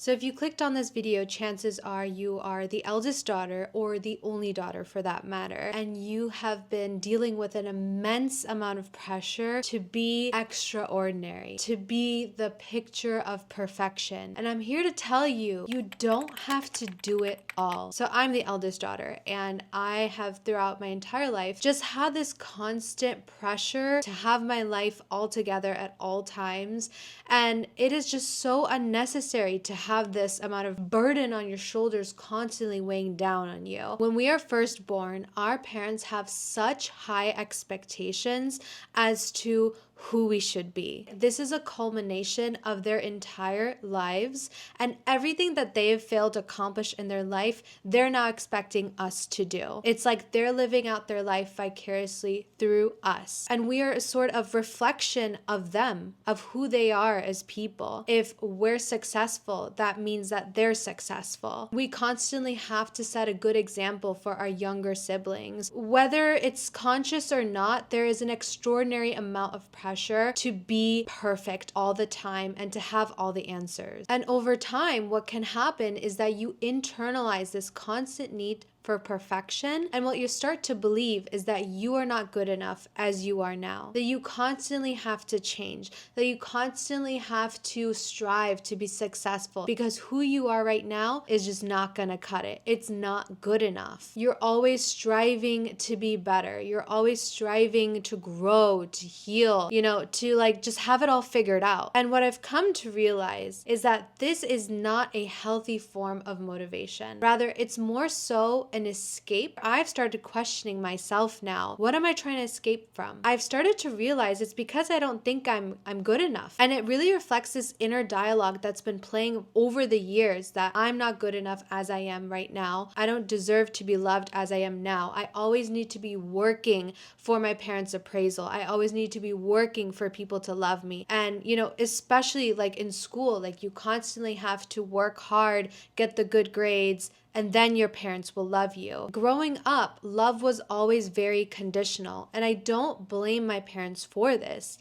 So if you clicked on this video, chances are you are the eldest daughter or the only daughter for that matter. And you have been dealing with an immense amount of pressure to be extraordinary, to be the picture of perfection. And I'm here to tell you, you don't have to do it all. So I'm the eldest daughter, and I have throughout my entire life just had this constant pressure to have my life all together at all times. And it is just so unnecessary to have this amount of burden on your shoulders constantly weighing down on you. When we are first born, our parents have such high expectations as to who we should be. This is a culmination of their entire lives, and everything that they have failed to accomplish in their life, they're now expecting us to do. It's like they're living out their life vicariously through us. And we are a sort of reflection of them, of who they are as people. If we're successful, that means that they're successful. We constantly have to set a good example for our younger siblings. Whether it's conscious or not, there is an extraordinary amount of pressure to be perfect all the time and to have all the answers. And over time, what can happen is that you internalize this constant need for perfection, and what you start to believe is that you are not good enough as you are now, that you constantly have to change, that you constantly have to strive to be successful because who you are right now is just not gonna cut it. It's not good enough. You're always striving to be better. You're always striving to grow, to heal, to just have it all figured out. And what I've come to realize is that this is not a healthy form of motivation. Rather, it's more so an escape. I've started questioning myself now. What am I trying to escape from? I've started to realize it's because I don't think I'm good enough. And it really reflects this inner dialogue that's been playing over the years that I'm not good enough as I am right now. I don't deserve to be loved as I am now. I always need to be working for my parents' appraisal. I always need to be working for people to love me. And, especially in school, you constantly have to work hard, get the good grades, and then your parents will love you. Growing up, love was always very conditional, and I don't blame my parents for this,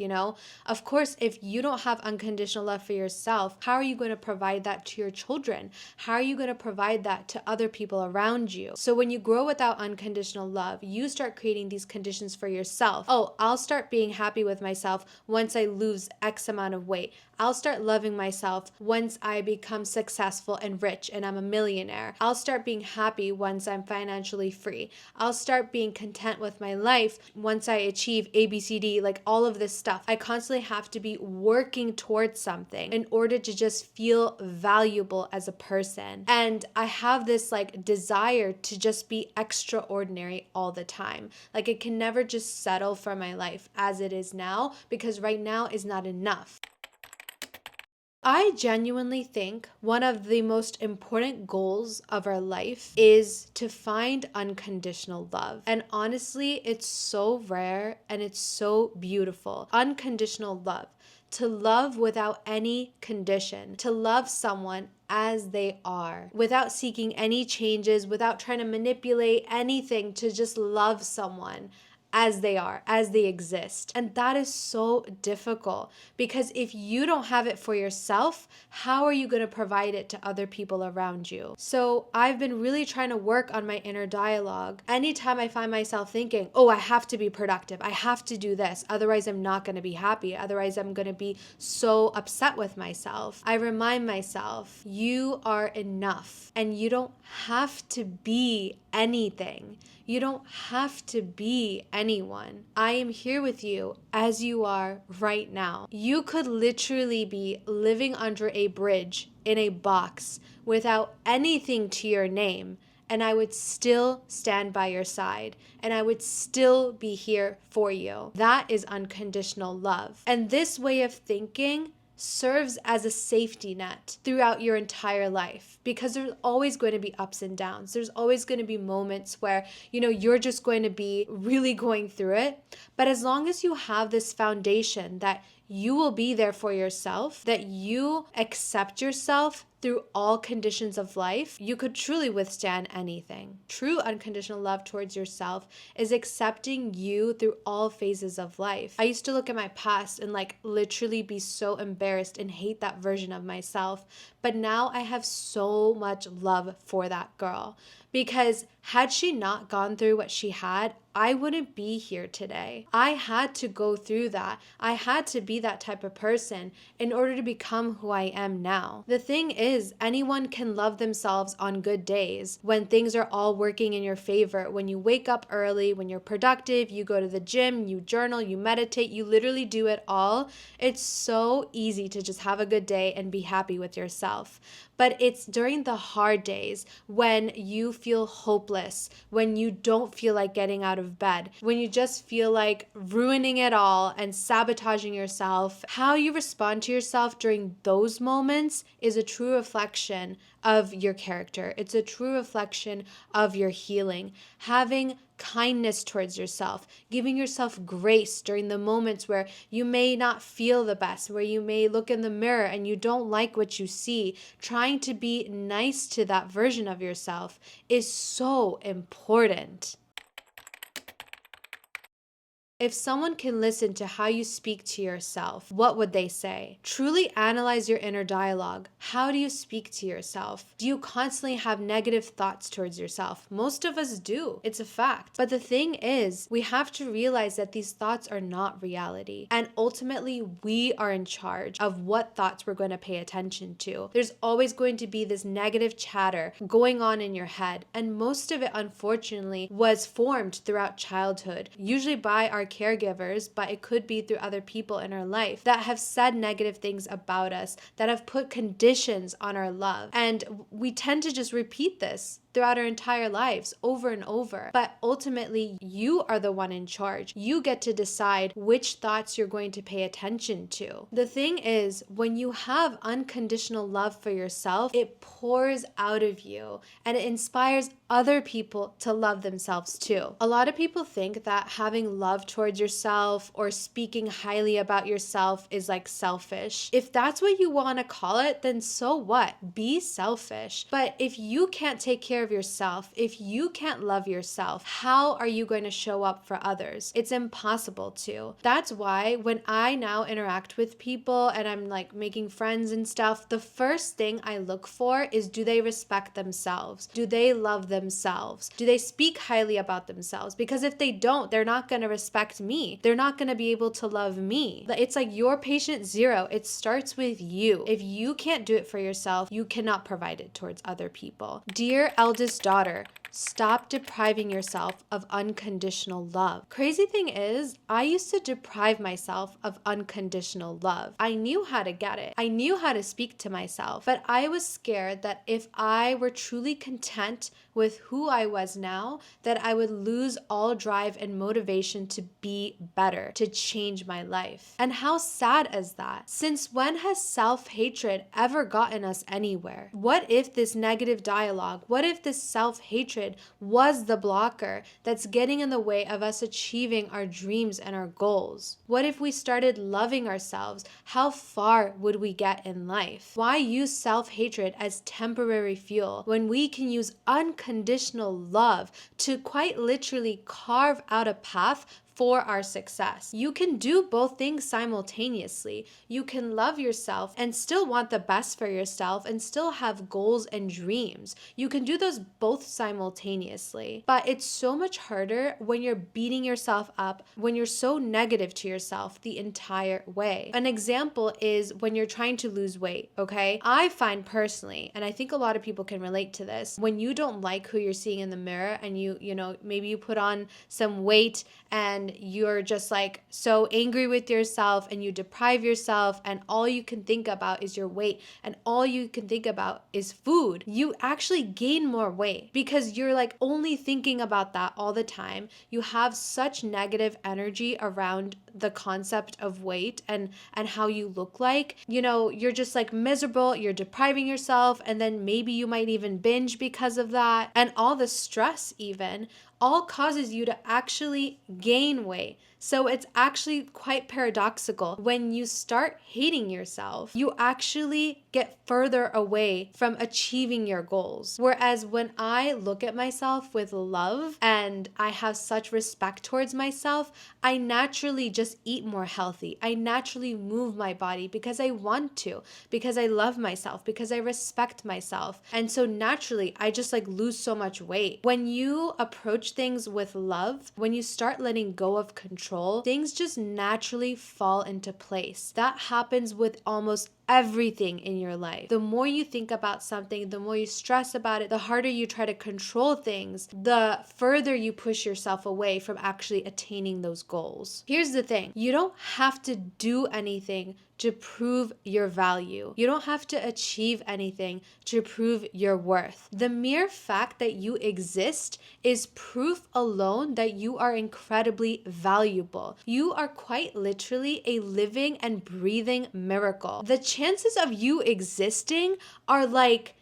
Of course, if you don't have unconditional love for yourself, how are you going to provide that to your children? How are you going to provide that to other people around you? So when you grow without unconditional love, you start creating these conditions for yourself. Oh, I'll start being happy with myself once I lose X amount of weight. I'll start loving myself once I become successful and rich and I'm a millionaire. I'll start being happy once I'm financially free. I'll start being content with my life once I achieve ABCD, all of this stuff. I constantly have to be working towards something in order to just feel valuable as a person. And I have this desire to just be extraordinary all the time. It can never just settle for my life as it is now, because right now is not enough. I genuinely think one of the most important goals of our life is to find unconditional love. And honestly, it's so rare and it's so beautiful. Unconditional love. To love without any condition. To love someone as they are, without seeking any changes, without trying to manipulate anything, to just love someone as they are, as they exist. And that is so difficult because if you don't have it for yourself, how are you going to provide it to other people around you? So I've been really trying to work on my inner dialogue. Anytime I find myself thinking, oh, I have to be productive, I have to do this, otherwise I'm not going to be happy, otherwise I'm going to be so upset with myself, I remind myself, you are enough and you don't have to be anything. You don't have to be anyone. I am here with you as you are right now. You could literally be living under a bridge in a box without anything to your name, and I would still stand by your side, and I would still be here for you. That is unconditional love. And this way of thinking serves as a safety net throughout your entire life, because there's always going to be ups and downs. There's always going to be moments where, you're just going to be really going through it. But as long as you have this foundation that you will be there for yourself, that you accept yourself through all conditions of life, you could truly withstand anything. True unconditional love towards yourself is accepting you through all phases of life. I used to look at my past and like literally be so embarrassed and hate that version of myself. But now I have so much love for that girl, because had she not gone through what she had, I wouldn't be here today. I had to go through that. I had to be that type of person in order to become who I am now. The thing is, anyone can love themselves on good days, when things are all working in your favor, when you wake up early, when you're productive, you go to the gym, you journal, you meditate, you literally do it all. It's so easy to just have a good day and be happy with yourself. But it's during the hard days when you feel hopeless, when you don't feel like getting out of bed, when you just feel like ruining it all and sabotaging yourself. How you respond to yourself during those moments is a true reflection of your character. It's a true reflection of your healing. Having kindness towards yourself, giving yourself grace during the moments where you may not feel the best, where you may look in the mirror and you don't like what you see. Trying to be nice to that version of yourself is so important. If someone can listen to how you speak to yourself, what would they say? Truly analyze your inner dialogue. How do you speak to yourself? Do you constantly have negative thoughts towards yourself? Most of us do. It's a fact. But the thing is, we have to realize that these thoughts are not reality. And ultimately, we are in charge of what thoughts we're going to pay attention to. There's always going to be this negative chatter going on in your head. And most of it, unfortunately, was formed throughout childhood, usually by our caregivers, but it could be through other people in our life that have said negative things about us, that have put conditions on our love. And we tend to just repeat this throughout our entire lives over and over. But ultimately, you are the one in charge. You get to decide which thoughts you're going to pay attention to. The thing is, when you have unconditional love for yourself, it pours out of you and it inspires other people to love themselves too. A lot of people think that having love towards yourself or speaking highly about yourself is like selfish. If that's what you want to call it, then so what? Be selfish. But if you can't take care of yourself, if you can't love yourself, how are you going to show up for others? It's impossible to. That's why when I now interact with people and I'm like making friends and stuff, the first thing I look for is, do they respect themselves? Do they love themselves? Do they speak highly about themselves? Because if they don't, they're not going to respect me. They're not going to be able to love me. It's like your patient zero. It starts with you. If you can't do it for yourself, you cannot provide it towards other people. Dear eldest daughter, stop depriving yourself of unconditional love. Crazy thing is, I used to deprive myself of unconditional love. I knew how to get it. I knew how to speak to myself, but I was scared that if I were truly content with who I was now, that I would lose all drive and motivation to be better, to change my life. And how sad is that? Since when has self-hatred ever gotten us anywhere? What if this negative dialogue, what if this self-hatred was the blocker that's getting in the way of us achieving our dreams and our goals? What if we started loving ourselves? How far would we get in life? Why use self-hatred as temporary fuel when we can use unconditional love to quite literally carve out a path for our success? You can do both things simultaneously. You can love yourself and still want the best for yourself and still have goals and dreams. You can do those both simultaneously. But it's so much harder when you're beating yourself up, when you're so negative to yourself the entire way. An example is when you're trying to lose weight, okay? I find personally, and I think a lot of people can relate to this, when you don't like who you're seeing in the mirror and you know, maybe you put on some weight and you're just like so angry with yourself and you deprive yourself and all you can think about is your weight and all you can think about is food, you actually gain more weight because you're like only thinking about that all the time. You have such negative energy around the concept of weight and how you look like. You know, you're just like miserable, you're depriving yourself, and then maybe you might even binge because of that. And all the stress even all causes you to actually gain weight. So it's actually quite paradoxical. When you start hating yourself, you actually get further away from achieving your goals. Whereas when I look at myself with love and I have such respect towards myself, I naturally just eat more healthy. I naturally move my body because I want to, because I love myself, because I respect myself. And so naturally, I just like lose so much weight. When you approach things with love, when you start letting go of control, things just naturally fall into place. That happens with almost everything in your life. The more you think about something, the more you stress about it, the harder you try to control things, the further you push yourself away from actually attaining those goals. Here's the thing, you don't have to do anything to prove your value. You don't have to achieve anything to prove your worth. The mere fact that you exist is proof alone that you are incredibly valuable. You are quite literally a living and breathing miracle. The chances of you existing are like,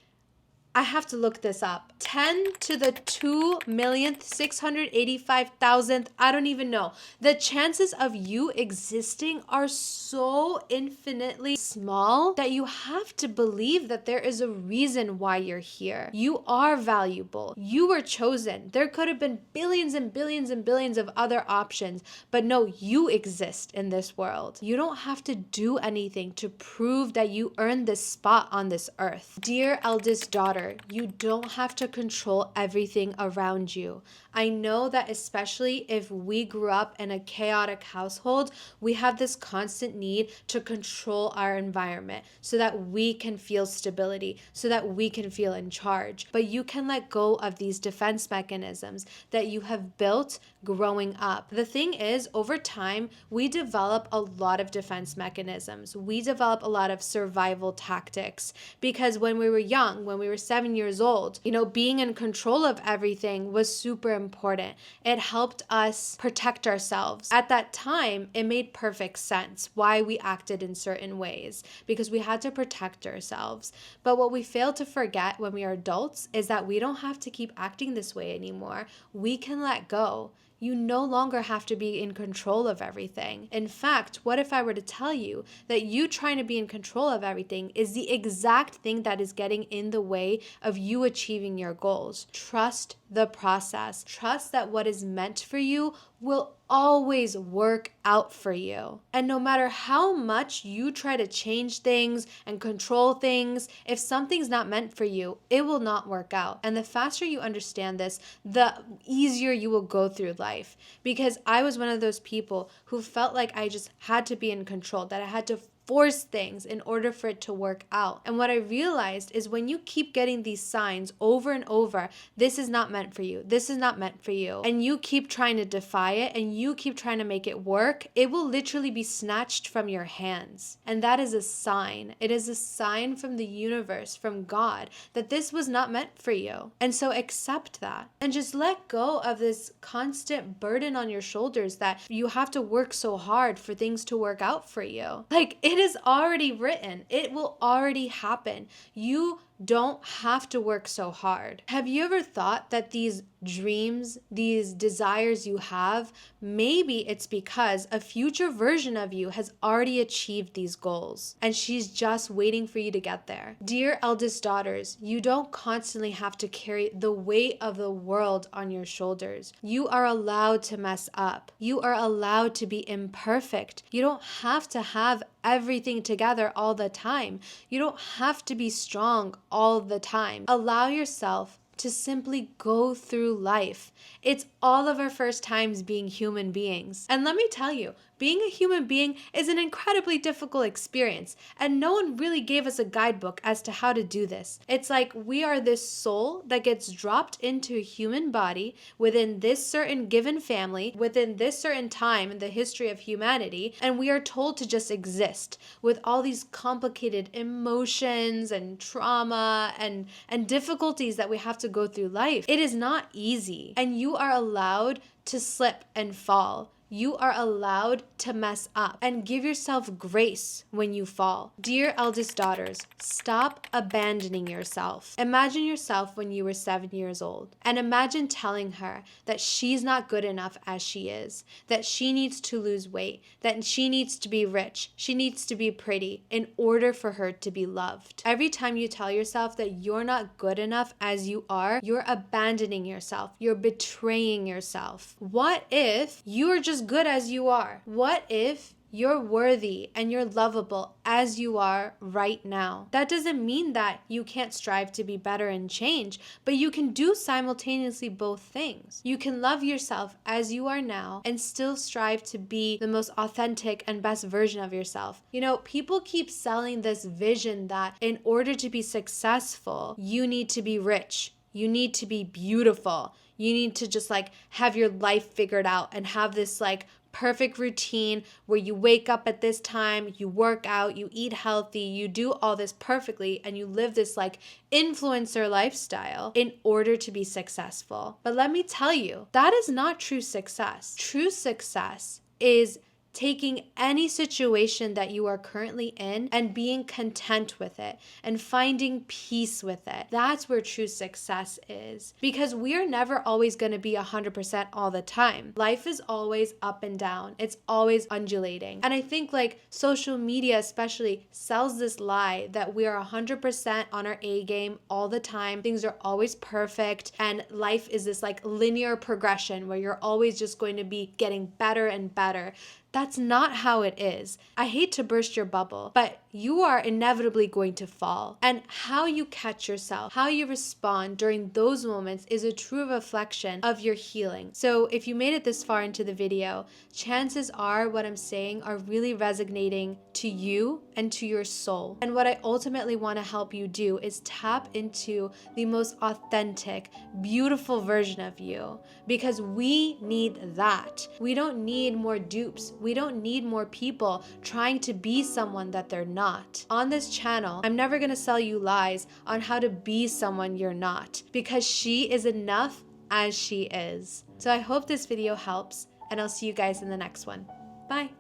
I have to look this up. 10 to the 2,685,000th. I don't even know. The chances of you existing are so infinitely small that you have to believe that there is a reason why you're here. You are valuable. You were chosen. There could have been billions and billions and billions of other options, but no, you exist in this world. You don't have to do anything to prove that you earned this spot on this earth. Dear eldest daughter, you don't have to control everything around you. I know that especially if we grew up in a chaotic household, we have this constant need to control our environment so that we can feel stability, so that we can feel in charge. But you can let go of these defense mechanisms that you have built growing up. The thing is, over time, we develop a lot of defense mechanisms. We develop a lot of survival tactics because when we were young, when we were 7 years old, being in control of everything was super important. It helped us protect ourselves. At that time, it made perfect sense why we acted in certain ways because we had to protect ourselves. But what we fail to forget when we are adults is that we don't have to keep acting this way anymore. We can let go. You no longer have to be in control of everything. In fact, what if I were to tell you that you trying to be in control of everything is the exact thing that is getting in the way of you achieving your goals? Trust the process. Trust that what is meant for you will always work out for you. And no matter how much you try to change things and control things, if something's not meant for you, it will not work out. And the faster you understand this, the easier you will go through life. Because I was one of those people who felt like I just had to be in control, that I had to force things in order for it to work out. And what I realized is when you keep getting these signs over and over, this is not meant for you, this is not meant for you, and you keep trying to defy it and you keep trying to make it work, it will literally be snatched from your hands. And that is a sign. It is a sign from the universe, from God, that this was not meant for you. And so accept that and just let go of this constant burden on your shoulders that you have to work so hard for things to work out for you. Like, it is already written. It will already happen. You don't have to work so hard. Have you ever thought that these dreams, these desires you have, maybe it's because a future version of you has already achieved these goals and she's just waiting for you to get there? Dear eldest daughters, you don't constantly have to carry the weight of the world on your shoulders. You are allowed to mess up. You are allowed to be imperfect. You don't have to have everything together all the time. You don't have to be strong all the time. Allow yourself to simply go through life. It's all of our first times being human beings. And let me tell you, being a human being is an incredibly difficult experience, and no one really gave us a guidebook as to how to do this. It's like we are this soul that gets dropped into a human body within this certain given family, within this certain time in the history of humanity, and we are told to just exist with all these complicated emotions and trauma and difficulties that we have to go through life. It is not easy, and you are allowed to slip and fall. You are allowed to mess up and give yourself grace when you fall. Dear eldest daughters, stop abandoning yourself. Imagine yourself when you were 7 years old, and imagine telling her that she's not good enough as she is, that she needs to lose weight, that she needs to be rich, she needs to be pretty in order for her to be loved. Every time you tell yourself that you're not good enough as you are, you're abandoning yourself. You're betraying yourself. What if you're just good as you are? What if you're worthy and you're lovable as you are right now? That doesn't mean that you can't strive to be better and change, but you can do simultaneously both things. You can love yourself as you are now and still strive to be the most authentic and best version of yourself. You know, people keep selling this vision that in order to be successful, you need to be rich, you need to be beautiful, you need to just like have your life figured out and have this like perfect routine where you wake up at this time, you work out, you eat healthy, you do all this perfectly, and you live this like influencer lifestyle in order to be successful. But let me tell you, that is not true success. True success is taking any situation that you are currently in and being content with it and finding peace with it. That's where true success is. Because we are never always going to be 100% all the time. Life is always up and down. It's always undulating. And I think like social media especially sells this lie that we are 100% on our A game all the time. Things are always perfect and life is this like linear progression where you're always just going to be getting better and better. That's not how it is. I hate to burst your bubble, but you are inevitably going to fall. And how you catch yourself, how you respond during those moments is a true reflection of your healing. So if you made it this far into the video, chances are what I'm saying are really resonating to you and to your soul. And what I ultimately want to help you do is tap into the most authentic, beautiful version of you, because we need that. We don't need more dupes. We don't need more people trying to be someone that they're not. On this channel, I'm never going to sell you lies on how to be someone you're not, because she is enough as she is. So I hope this video helps, and I'll see you guys in the next one. Bye.